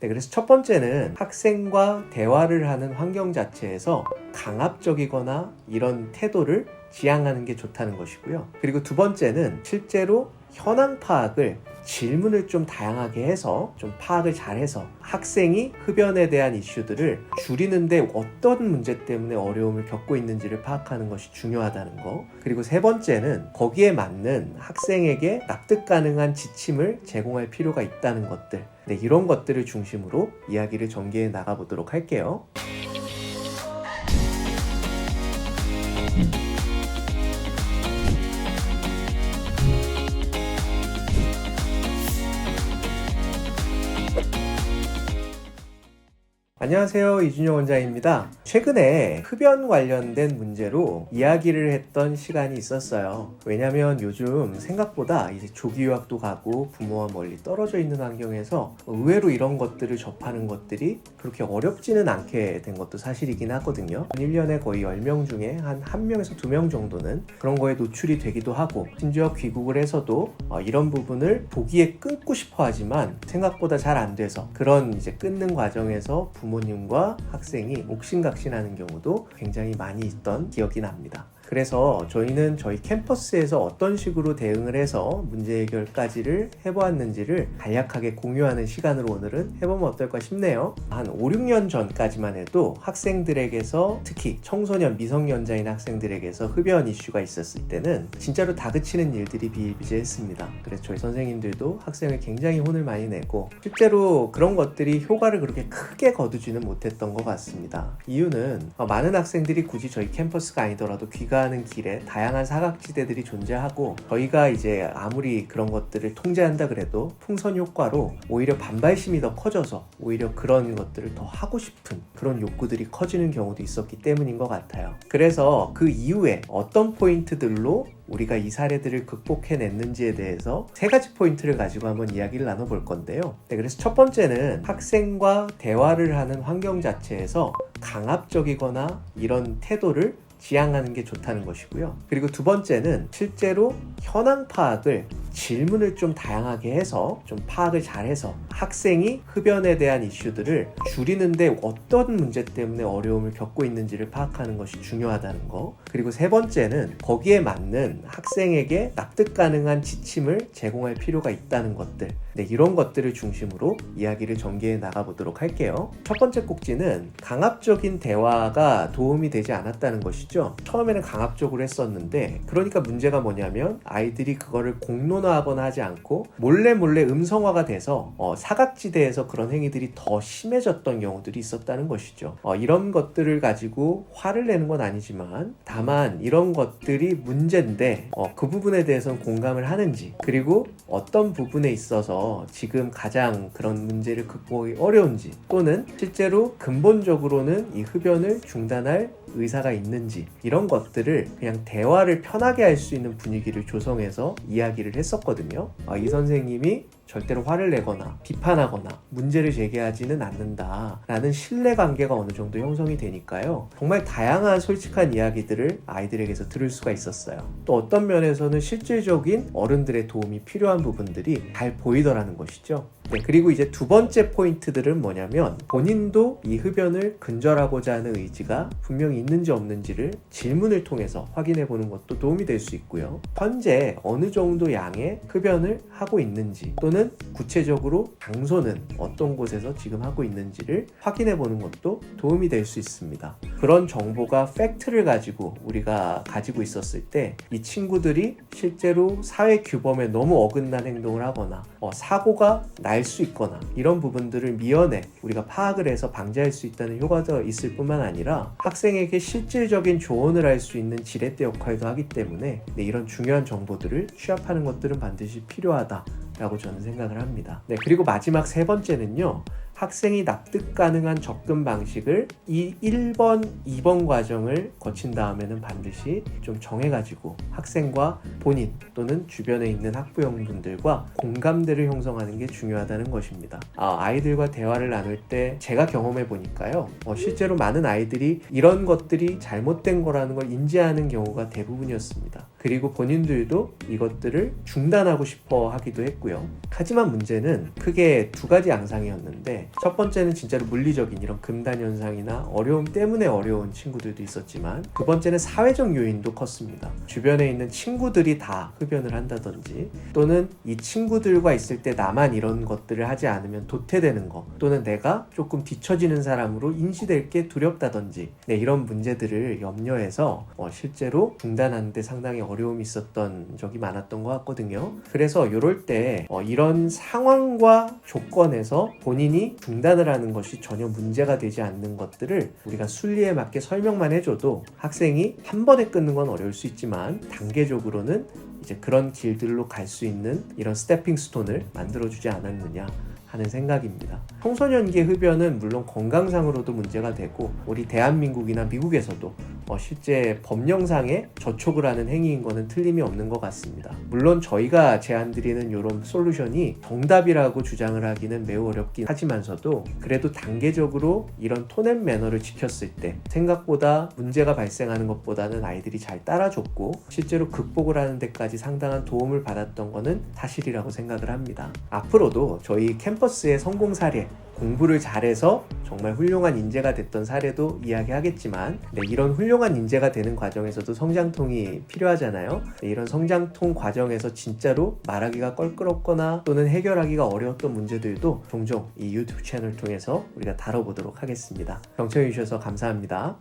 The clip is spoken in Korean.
네, 그래서 첫 번째는 학생과 대화를 하는 환경 자체에서 강압적이거나 이런 태도를 지양하는 게 좋다는 것이고요. 그리고 두 번째는 실제로 현황 파악을 질문을 좀 다양하게 해서 좀 파악을 잘해서 학생이 흡연에 대한 이슈들을 줄이는데 어떤 문제 때문에 어려움을 겪고 있는지를 파악하는 것이 중요하다는 거. 그리고 세 번째는 거기에 맞는 학생에게 납득 가능한 지침을 제공할 필요가 있다는 것들. 네, 이런 것들을 중심으로 이야기를 전개해 나가보도록 할게요. 안녕하세요, 이준영 원장입니다. 최근에 흡연 관련된 문제로 이야기를 했던 시간이 있었어요. 왜냐면 요즘 생각보다 이제 조기 유학도 가고 부모와 멀리 떨어져 있는 환경에서 의외로 이런 것들을 접하는 것들이 그렇게 어렵지는 않게 된 것도 사실이긴 하거든요. 1년에 거의 10명 중에 한 1명에서 2명 정도는 그런 거에 노출이 되기도 하고, 심지어 귀국을 해서도 이런 부분을 보기에 끊고 싶어 하지만 생각보다 잘 안 돼서 그런 이제 끊는 과정에서 부모님과 학생이 옥신각신하는 경우도 굉장히 많이 있던 기억이 납니다. 그래서 저희는 저희 캠퍼스에서 어떤 식으로 대응을 해서 문제 해결까지를 해보았는지를 간략하게 공유하는 시간으로 오늘은 해보면 어떨까 싶네요. 한 5, 6년 전까지만 해도 학생들에게서, 특히 청소년 미성년자인 학생들에게서 흡연 이슈가 있었을 때는 진짜로 다그치는 일들이 비일비재했습니다. 그래서 저희 선생님들도 학생을 굉장히 혼을 많이 내고 실제로 그런 것들이 효과를 그렇게 크게 거두지는 못했던 것 같습니다. 이유는 많은 학생들이 굳이 저희 캠퍼스가 아니더라도 귀가하는 길에 다양한 사각지대들이 존재하고, 저희가 이제 아무리 그런 것들을 통제한다 그래도 풍선 효과로 오히려 반발심이 더 커져서 오히려 그런 것들을 더 하고 싶은 그런 욕구들이 커지는 경우도 있었기 때문인 것 같아요. 그래서 그 이후에 어떤 포인트들로 우리가 이 사례들을 극복해냈는지에 대해서 세 가지 포인트를 가지고 한번 이야기를 나눠볼 건데요. 네, 그래서 첫 번째는 학생과 대화를 하는 환경 자체에서 강압적이거나 이런 태도를 지양하는 게 좋다는 것이고요. 그리고 두 번째는 실제로 현황 파악을 질문을 좀 다양하게 해서 좀 파악을 잘해서 학생이 흡연에 대한 이슈들을 줄이는데 어떤 문제 때문에 어려움을 겪고 있는지를 파악하는 것이 중요하다는 거. 그리고 세 번째는 거기에 맞는 학생에게 납득 가능한 지침을 제공할 필요가 있다는 것들. 네, 이런 것들을 중심으로 이야기를 전개해 나가보도록 할게요. 첫 번째 꼭지는 강압적인 대화가 도움이 되지 않았다는 것이죠. 처음에는 강압적으로 했었는데, 그러니까 문제가 뭐냐면 아이들이 그거를 공론화하거나 하지 않고 몰래 음성화가 돼서 사각지대에서 그런 행위들이 더 심해졌던 경우들이 있었다는 것이죠. 이런 것들을 가지고 화를 내는 건 아니지만, 다만 이런 것들이 문제인데 그 부분에 대해서는 공감을 하는지, 그리고 어떤 부분에 있어서 지금 가장 그런 문제를 극복하기 어려운지, 또는 실제로 근본적으로는 이 흡연을 중단할 의사가 있는지, 이런 것들을 그냥 대화를 편하게 할 수 있는 분위기를 조성해서 이야기를 했었거든요. 이 선생님이 절대로 화를 내거나 비판하거나 문제를 제기하지는 않는다 라는 신뢰관계가 어느 정도 형성이 되니까요, 정말 다양한 솔직한 이야기들을 아이들에게서 들을 수가 있었어요. 또 어떤 면에서는 실질적인 어른들의 도움이 필요한 부분들이 잘 보이더라는 것이죠. 네, 그리고 이제 두 번째 포인트들은 뭐냐면, 본인도 이 흡연을 근절하고자 하는 의지가 분명히 있는지 없는지를 질문을 통해서 확인해 보는 것도 도움이 될 수 있고요. 현재 어느 정도 양의 흡연을 하고 있는지, 또는 구체적으로 장소는 어떤 곳에서 지금 하고 있는지를 확인해 보는 것도 도움이 될 수 있습니다. 그런 정보가 팩트를 가지고 우리가 가지고 있었을 때 이 친구들이 실제로 사회 규범에 너무 어긋난 행동을 하거나 사고가 날 수 있거나 이런 부분들을 미연에 우리가 파악을 해서 방지할 수 있다는 효과도 있을 뿐만 아니라 학생에게 실질적인 조언을 할 수 있는 지렛대 역할도 하기 때문에 이런 중요한 정보들을 취합하는 것들은 반드시 필요하다라고 저는 생각을 합니다. 네, 그리고 마지막 세 번째는요, 학생이 납득 가능한 접근 방식을 이 1번, 2번 과정을 거친 다음에는 반드시 좀 정해가지고 학생과 본인 또는 주변에 있는 학부형분들과 공감대를 형성하는 게 중요하다는 것입니다. 아이들과 대화를 나눌 때 제가 경험해 보니까요, 실제로 많은 아이들이 이런 것들이 잘못된 거라는 걸 인지하는 경우가 대부분이었습니다. 그리고 본인들도 이것들을 중단하고 싶어 하기도 했고요. 하지만 문제는 크게 두 가지 양상이었는데, 첫 번째는 진짜로 물리적인 이런 금단 현상이나 어려움 때문에 어려운 친구들도 있었지만, 두 번째는 사회적 요인도 컸습니다. 주변에 있는 친구들이 다 흡연을 한다든지, 또는 이 친구들과 있을 때 나만 이런 것들을 하지 않으면 도태되는 거, 또는 내가 조금 뒤처지는 사람으로 인지될 게 두렵다든지, 네, 이런 문제들을 염려해서 실제로 중단하는 데 상당히 어려움이 있었던 적이 많았던 것 같거든요. 그래서 이럴 때 이런 상황과 조건에서 본인이 중단을 하는 것이 전혀 문제가 되지 않는 것들을 우리가 순리에 맞게 설명만 해줘도 학생이 한 번에 끊는 건 어려울 수 있지만 단계적으로는 이제 그런 길들로 갈 수 있는 이런 스태핑 스톤을 만들어주지 않았느냐 하는 생각입니다. 청소년기의 흡연은 물론 건강상으로도 문제가 되고, 우리 대한민국이나 미국에서도 실제 법령상에 저촉을 하는 행위인 거는 틀림이 없는 것 같습니다. 물론 저희가 제안드리는 이런 솔루션이 정답이라고 주장을 하기는 매우 어렵긴 하지만서도, 그래도 단계적으로 이런 톤 앤 매너를 지켰을 때 생각보다 문제가 발생하는 것보다는 아이들이 잘 따라줬고, 실제로 극복을 하는 데까지 상당한 도움을 받았던 거는 사실이라고 생각을 합니다. 앞으로도 저희 캠퍼스의 성공 사례, 공부를 잘해서 정말 훌륭한 인재가 됐던 사례도 이야기하겠지만, 네, 이런 훌륭한 인재가 되는 과정에서도 성장통이 필요하잖아요. 네, 이런 성장통 과정에서 진짜로 말하기가 껄끄럽거나 또는 해결하기가 어려웠던 문제들도 종종 이 유튜브 채널을 통해서 우리가 다뤄보도록 하겠습니다. 경청해 주셔서 감사합니다.